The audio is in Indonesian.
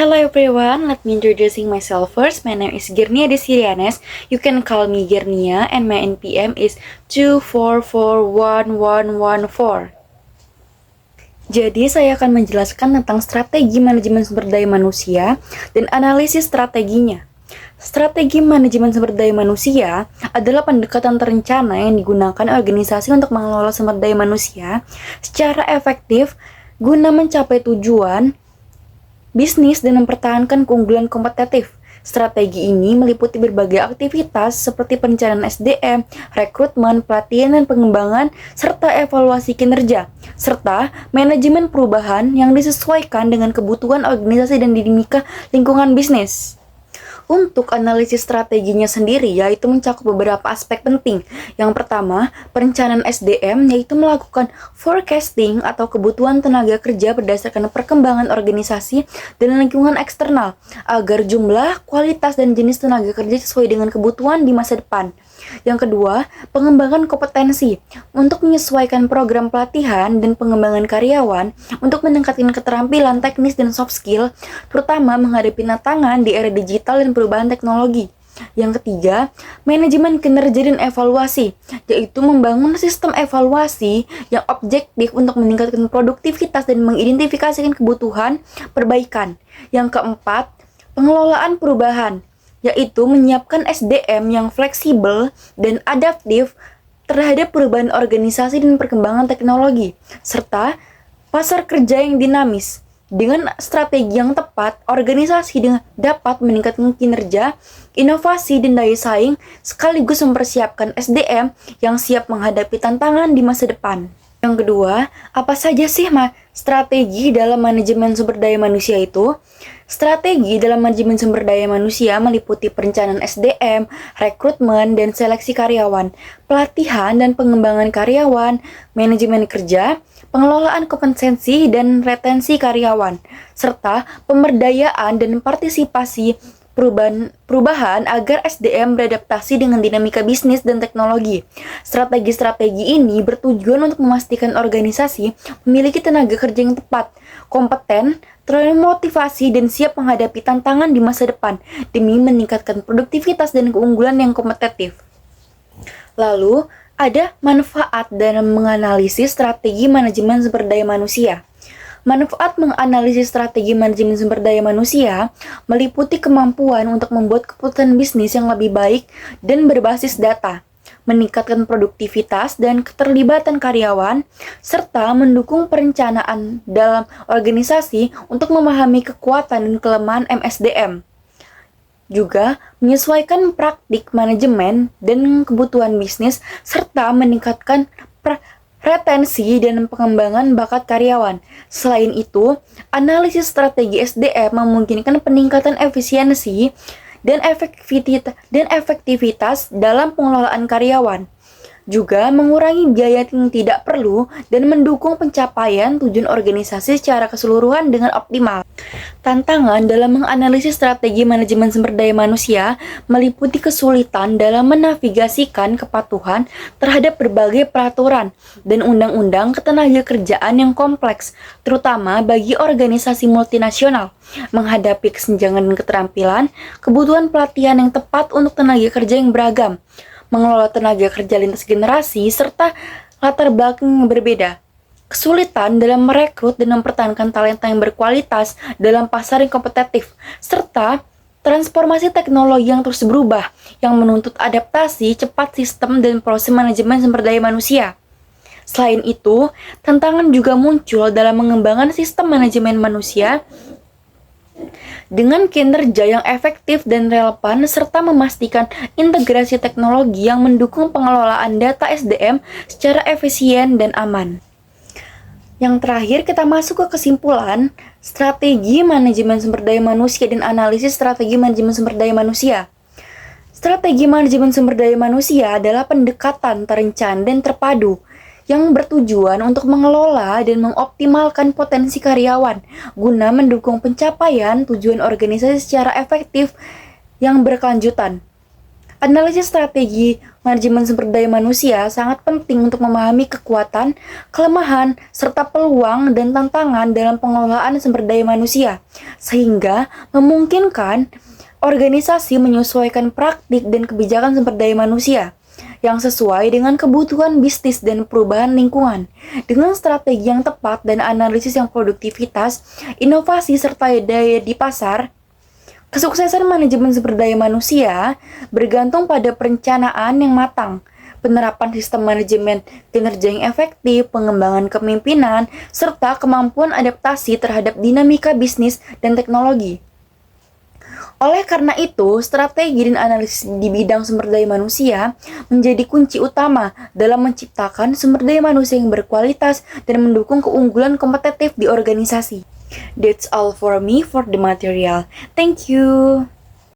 Hello everyone, let me introducing myself first. My name is Girnia Desirianes. You can call me Girnia and my NPM is 2441114. Jadi saya akan menjelaskan tentang strategi manajemen sumber daya manusia dan analisis strateginya. Strategi manajemen sumber daya manusia adalah pendekatan terencana yang digunakan organisasi untuk mengelola sumber daya manusia secara efektif guna mencapai tujuan bisnis dan mempertahankan keunggulan kompetitif. Strategi ini meliputi berbagai aktivitas seperti perencanaan SDM, rekrutmen, pelatihan dan pengembangan, serta evaluasi kinerja, serta manajemen perubahan yang disesuaikan dengan kebutuhan organisasi dan dinamika lingkungan bisnis. Untuk analisis strateginya sendiri, yaitu mencakup beberapa aspek penting. Yang pertama, perencanaan SDM, yaitu melakukan forecasting atau kebutuhan tenaga kerja berdasarkan perkembangan organisasi dan lingkungan eksternal, agar jumlah, kualitas, dan jenis tenaga kerja sesuai dengan kebutuhan di masa depan. Yang kedua, pengembangan kompetensi untuk menyesuaikan program pelatihan dan pengembangan karyawan untuk meningkatkan keterampilan teknis dan soft skill, terutama menghadapi tantangan di era digital dan perubahan teknologi. Yang ketiga, manajemen kinerja dan evaluasi, yaitu membangun sistem evaluasi yang objektif untuk meningkatkan produktivitas dan mengidentifikasikan kebutuhan perbaikan. Yang keempat, pengelolaan perubahan, yaitu menyiapkan SDM yang fleksibel dan adaptif terhadap perubahan organisasi dan perkembangan teknologi, serta pasar kerja yang dinamis. Dengan strategi yang tepat, organisasi dapat meningkatkan kinerja, inovasi, dan daya saing, sekaligus mempersiapkan SDM yang siap menghadapi tantangan di masa depan. Yang kedua, apa saja sih strategi dalam manajemen sumber daya manusia itu? Strategi dalam manajemen sumber daya manusia meliputi perencanaan SDM, rekrutmen dan seleksi karyawan, pelatihan dan pengembangan karyawan, manajemen kerja, pengelolaan kompetensi dan retensi karyawan, serta pemberdayaan dan partisipasi perubahan agar SDM beradaptasi dengan dinamika bisnis dan teknologi. Strategi-strategi ini bertujuan untuk memastikan organisasi memiliki tenaga kerja yang tepat, kompeten, termotivasi, dan siap menghadapi tantangan di masa depan demi meningkatkan produktivitas dan keunggulan yang kompetitif. Lalu, ada manfaat dalam menganalisis strategi manajemen sumber daya manusia. Manfaat menganalisis strategi manajemen sumber daya manusia meliputi kemampuan untuk membuat keputusan bisnis yang lebih baik dan berbasis data, meningkatkan produktivitas dan keterlibatan karyawan, serta mendukung perencanaan dalam organisasi untuk memahami kekuatan dan kelemahan MSDM. Juga menyesuaikan praktik manajemen dan kebutuhan bisnis, serta meningkatkan retensi dan pengembangan bakat karyawan. Selain itu, analisis strategi SDM memungkinkan peningkatan efisiensi dan efektivitas dalam pengelolaan karyawan. Juga mengurangi biaya yang tidak perlu dan mendukung pencapaian tujuan organisasi secara keseluruhan dengan optimal. Tantangan dalam menganalisis strategi manajemen sumber daya manusia meliputi kesulitan dalam menavigasikan kepatuhan terhadap berbagai peraturan dan undang-undang ketenagakerjaan yang kompleks, terutama bagi organisasi multinasional, menghadapi kesenjangan dan keterampilan, kebutuhan pelatihan yang tepat untuk tenaga kerja yang beragam, mengelola tenaga kerja lintas generasi, serta latar belakang yang berbeda. Kesulitan dalam merekrut dan mempertahankan talenta yang berkualitas dalam pasar yang kompetitif, serta transformasi teknologi yang terus berubah, yang menuntut adaptasi cepat sistem dan proses manajemen sumber daya manusia. Selain itu, tantangan juga muncul dalam mengembangkan sistem manajemen manusia dengan kinerja yang efektif dan relevan, serta memastikan integrasi teknologi yang mendukung pengelolaan data SDM secara efisien dan aman. Yang terakhir, kita masuk ke kesimpulan strategi manajemen sumber daya manusia dan analisis strategi manajemen sumber daya manusia. Strategi manajemen sumber daya manusia adalah pendekatan terencana dan terpadu yang bertujuan untuk mengelola dan mengoptimalkan potensi karyawan guna mendukung pencapaian tujuan organisasi secara efektif yang berkelanjutan. Analisis strategi manajemen sumber daya manusia sangat penting untuk memahami kekuatan, kelemahan, serta peluang dan tantangan dalam pengelolaan sumber daya manusia, sehingga memungkinkan organisasi menyesuaikan praktik dan kebijakan sumber daya manusia yang sesuai dengan kebutuhan bisnis dan perubahan lingkungan. Dengan strategi yang tepat dan analisis yang produktivitas, inovasi serta daya di pasar, kesuksesan manajemen sumber daya manusia bergantung pada perencanaan yang matang, penerapan sistem manajemen kinerja yang efektif, pengembangan kepemimpinan, serta kemampuan adaptasi terhadap dinamika bisnis dan teknologi. Oleh karena itu, strategi dan analisis di bidang sumber daya manusia menjadi kunci utama dalam menciptakan sumber daya manusia yang berkualitas dan mendukung keunggulan kompetitif di organisasi. That's all for me for the material. Thank you.